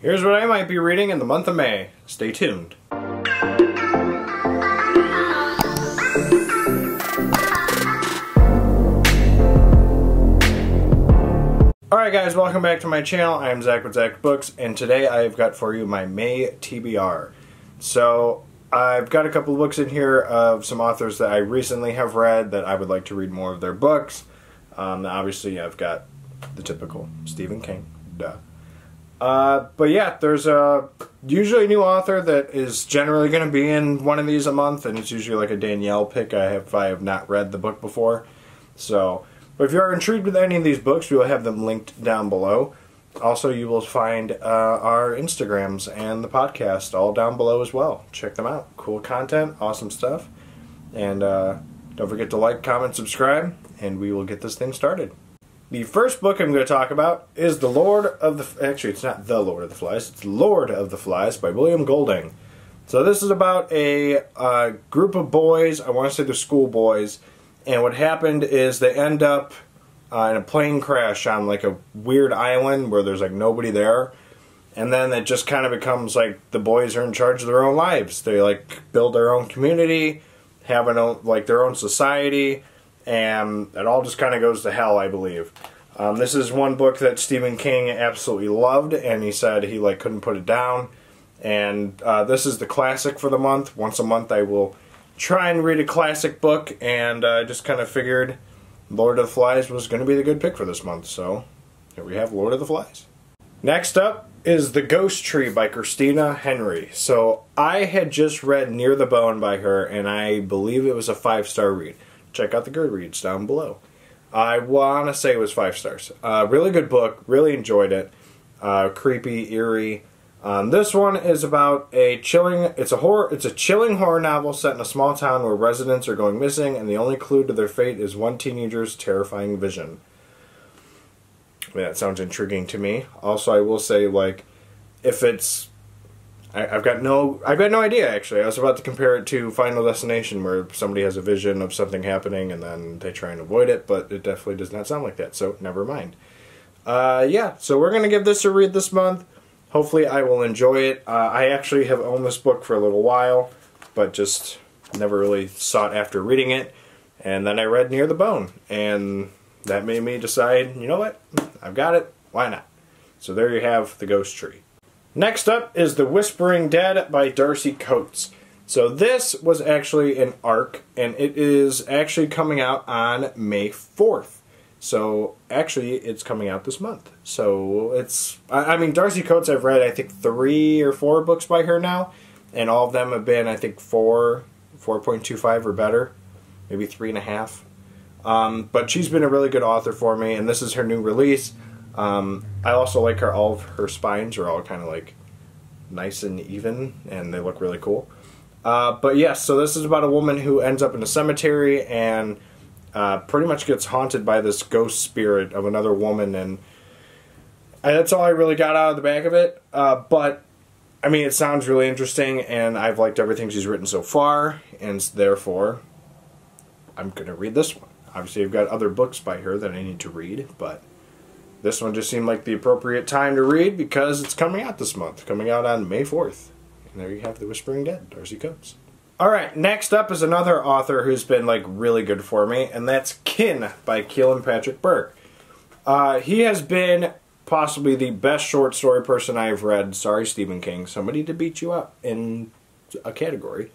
Here's what I might be reading in the month of May. Stay tuned. Alright guys, welcome back to my channel. I am Zach with Zacks Books, and today I've got for you my May TBR. So, I've got a couple of books in here of some authors that I recently have read that I would like to read more of their books. Obviously, I've got the typical Stephen King, duh. But yeah, there's usually a new author that is generally going to be in one of these a month, and it's usually like a Danielle pick if I have not read the book before. So, but if you are intrigued with any of these books, we will have them linked down below. Also, you will find our Instagrams and the podcast all down below as well. Check them out. Cool content, awesome stuff. And don't forget to like, comment, subscribe, and we will get this thing started. The first book I'm going to talk about is The Lord of the... Actually, it's not The Lord of the Flies. It's Lord of the Flies by William Golding. So this is about a group of boys. I want to say they're school boys. And what happened is they end up in a plane crash on like a weird island where there's like nobody there. And then it just kind of becomes like the boys are in charge of their own lives. They like build their own community, have their own society. And it all just kind of goes to hell, I believe. This is one book that Stephen King absolutely loved, and he said he couldn't put it down. And this is the classic for the month. Once a month I will try and read a classic book, and I just kind of figured Lord of the Flies was going to be the good pick for this month. So here we have Lord of the Flies. Next up is The Ghost Tree by Christina Henry. So I had just read Near the Bone by her, and I believe it was a 5-star read. Check out the Goodreads down below. I want to say it was 5 stars. Really good book. Really enjoyed it. Creepy, eerie. This one is about a chilling. It's a chilling horror novel set in a small town where residents are going missing, and the only clue to their fate is one teenager's terrifying vision. Yeah, that sounds intriguing to me. Also, I will say, if it's I've got no idea, actually. I was about to compare it to Final Destination, where somebody has a vision of something happening and then they try and avoid it, but it definitely does not sound like that, so never mind. Yeah, so we're going to give this a read this month. Hopefully I will enjoy it. I actually have owned this book for a little while, but just never really sought after reading it. And then I read Near the Bone, and that made me decide, you know what, I've got it, why not? So there you have The Ghost Tree. Next up is The Whispering Dead by Darcy Coates. So this was actually an arc, and it is actually coming out on May 4th. So actually it's coming out this month. So it's, I mean, Darcy Coates, I've read I think 3 or 4 books by her now, and all of them have been I think 4.25 or better, maybe 3.5. But she's been a really good author for me, and this is her new release. I also like her, all of her spines are all kind of like nice and even, and they look really cool. But yes, so this is about a woman who ends up in a cemetery and pretty much gets haunted by this ghost spirit of another woman, and that's all I really got out of the back of it. But I mean, it sounds really interesting, and I've liked everything she's written so far, and therefore I'm going to read this one. Obviously I've got other books by her that I need to read, but this one just seemed like the appropriate time to read because it's coming out this month. Coming out on May 4th. And there you have The Whispering Dead, Darcy Coates. Alright, next up is another author who's been really good for me, and that's Kin by Keelan Patrick Burke. He has been possibly the best short story person I've read. Sorry, Stephen King. Somebody to beat you up in a category.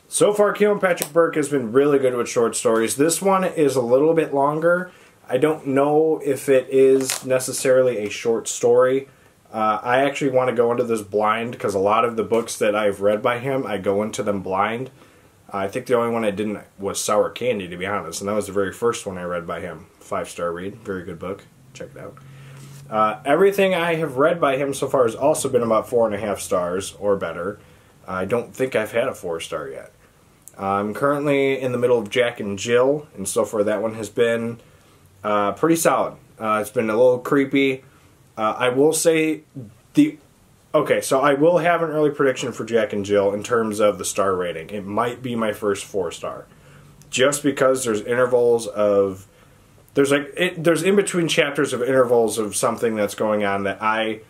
So far, Keelan Patrick Burke has been really good with short stories. This one is a little bit longer. I don't know if it is necessarily a short story. I actually want to go into this blind because a lot of the books that I've read by him, I go into them blind. I think the only one I didn't was Sour Candy, to be honest, and that was the very first one I read by him. 5-star read. Very good book. Check it out. Everything I have read by him so far has also been about 4.5 stars or better. I don't think I've had a 4-star yet. I'm currently in the middle of Jack and Jill, and so far that one has been pretty solid. It's been a little creepy. I will say okay, so I will have an early prediction for Jack and Jill in terms of the star rating. It might be my first 4-star, just because there's intervals of there's in between chapters of intervals of something that's going on that I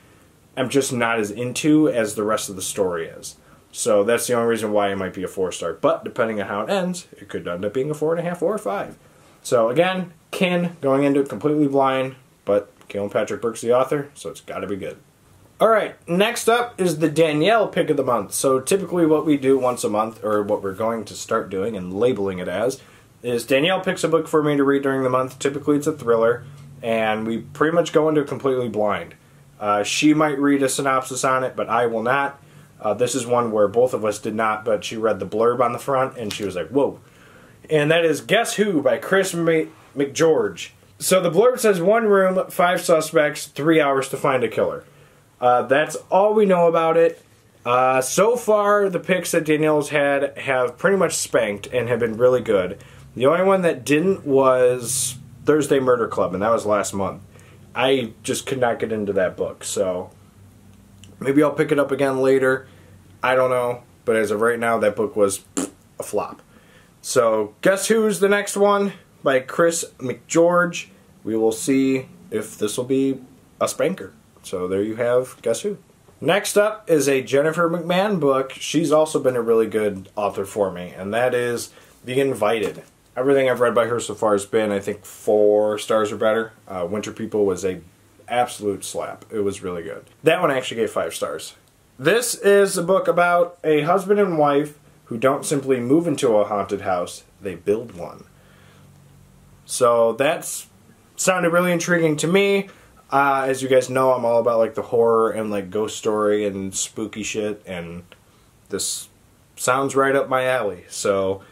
am just not as into as the rest of the story is. So that's the only reason why it might be a 4-star. But depending on how it ends, it could end up being a 4.5 or a 5. So again, Kin, going into it completely blind, but Galen Patrick Burke's the author, so it's got to be good. Alright, next up is the Danielle pick of the month. So typically what we do once a month, or what we're going to start doing and labeling it as, is Danielle picks a book for me to read during the month. Typically it's a thriller, and we pretty much go into it completely blind. She might read a synopsis on it, but I will not. This is one where both of us did not, but she read the blurb on the front, and she was like, whoa. And that is Guess Who by Chris McGeorge. So the blurb says 1 room, 5 suspects, 3 hours to find a killer. That's all we know about it. So far, the picks that Danielle's had have pretty much spanked and have been really good. The only one that didn't was Thursday Murder Club, and that was last month. I just could not get into that book, so maybe I'll pick it up again later. I don't know, but as of right now, that book was a flop. So, Guess Who's the next one by Chris McGeorge. We will see if this will be a spanker. So there you have Guess Who. Next up is a Jennifer McMahon book. She's also been a really good author for me, and that is The Invited. Everything I've read by her so far has been, I think, 4 stars or better. Winter People was a absolute slap. It was really good. That one I actually gave 5 stars. This is a book about a husband and wife who don't simply move into a haunted house, they build one. So that's sounded really intriguing to me. As you guys know, I'm all about like the horror and like ghost story and spooky shit, and this sounds right up my alley. So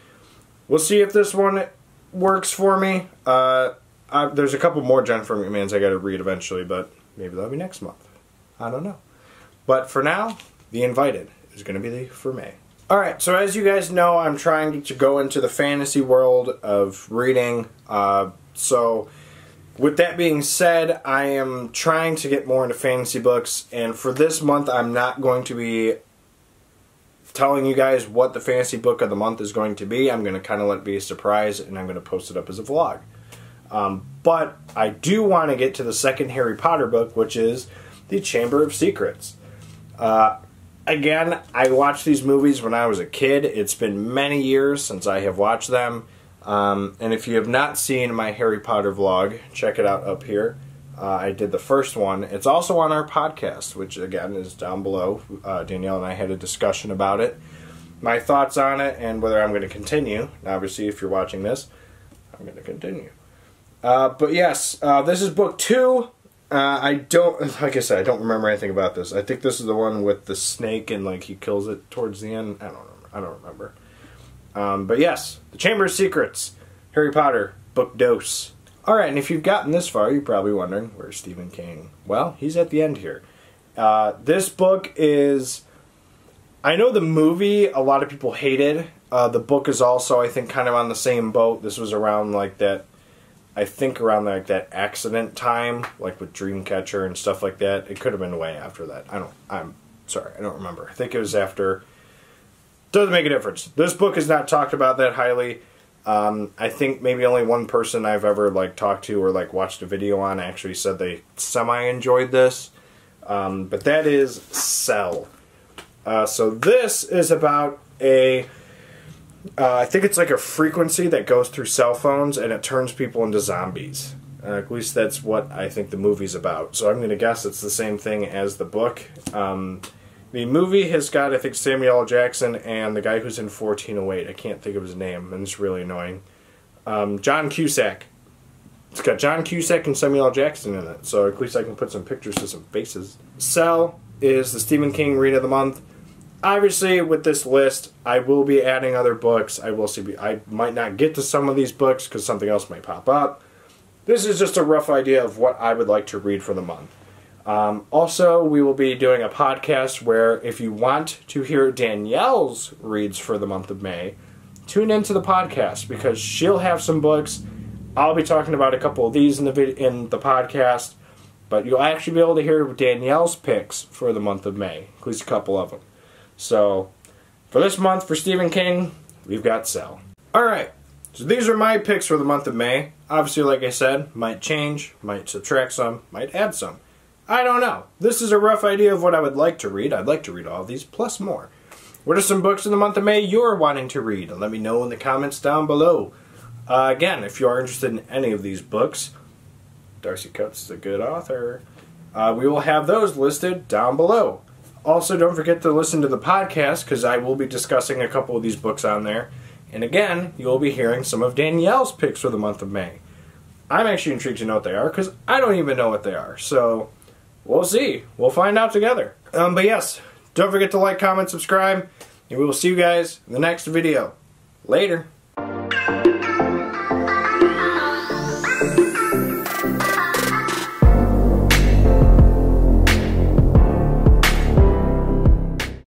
we'll see if this one works for me. There's a couple more Jennifer McMahons I got to read eventually, but maybe that'll be next month. I don't know. But for now, The Invited is going to be for May. Alright, so as you guys know, I'm trying to go into the fantasy world of reading. So with that being said, I am trying to get more into fantasy books, and for this month I'm not going to be telling you guys what the fantasy book of the month is going to be. I'm going to kind of let it be a surprise, and I'm going to post it up as a vlog. But I do want to get to the second Harry Potter book, which is The Chamber of Secrets. Again, I watched these movies when I was a kid. It's been many years since I have watched them. And if you have not seen my Harry Potter vlog, check it out up here. I did the first one. It's also on our podcast, which again is down below. Danielle and I had a discussion about it, my thoughts on it, and whether I'm going to continue. Obviously, if you're watching this, I'm going to continue. But yes, this is book 2. Like I said, I don't remember anything about this. I think this is the one with the snake and like he kills it towards the end. I don't remember. But yes, The Chamber of Secrets, Harry Potter, book dose. Alright, and if you've gotten this far, you're probably wondering, where's Stephen King? Well, he's at the end here. This book is, I know the movie a lot of people hated. The book is also, I think, kind of on the same boat. This was around like that, I think around like that accident time, like with Dreamcatcher and stuff like that. It could have been way after that. I'm sorry, I don't remember. I think it was after. Doesn't make a difference. This book is not talked about that highly. I think maybe only one person I've ever like talked to or like watched a video on actually said they semi-enjoyed this. But that is Cell. So this is about a I think it's like a frequency that goes through cell phones and it turns people into zombies. At least that's what I think the movie's about. So I'm going to guess it's the same thing as the book. The movie has got, I think, Samuel L. Jackson and the guy who's in 1408. I can't think of his name, and it's really annoying. John Cusack. It's got John Cusack and Samuel L. Jackson in it, so at least I can put some pictures to some faces. Cell is the Stephen King read of the month. Obviously, with this list, I will be adding other books. I might not get to some of these books because something else might pop up. This is just a rough idea of what I would like to read for the month. Also, we will be doing a podcast where if you want to hear Danielle's reads for the month of May, tune into the podcast because she'll have some books. I'll be talking about a couple of these in the podcast, but you'll actually be able to hear Danielle's picks for the month of May, at least a couple of them. So, for this month, for Stephen King, we've got Cell. Alright, so these are my picks for the month of May. Obviously, like I said, might change, might subtract some, might add some. I don't know. This is a rough idea of what I would like to read. I'd like to read all of these, plus more. What are some books in the month of May you're wanting to read? Let me know in the comments down below. Again, if you are interested in any of these books, Darcy Coates is a good author. We will have those listed down below. Also, don't forget to listen to the podcast, because I will be discussing a couple of these books on there. And again, you'll be hearing some of Danielle's picks for the month of May. I'm actually intrigued to know what they are, because I don't even know what they are. So, we'll see. We'll find out together. But yes, don't forget to like, comment, subscribe, and we will see you guys in the next video. Later.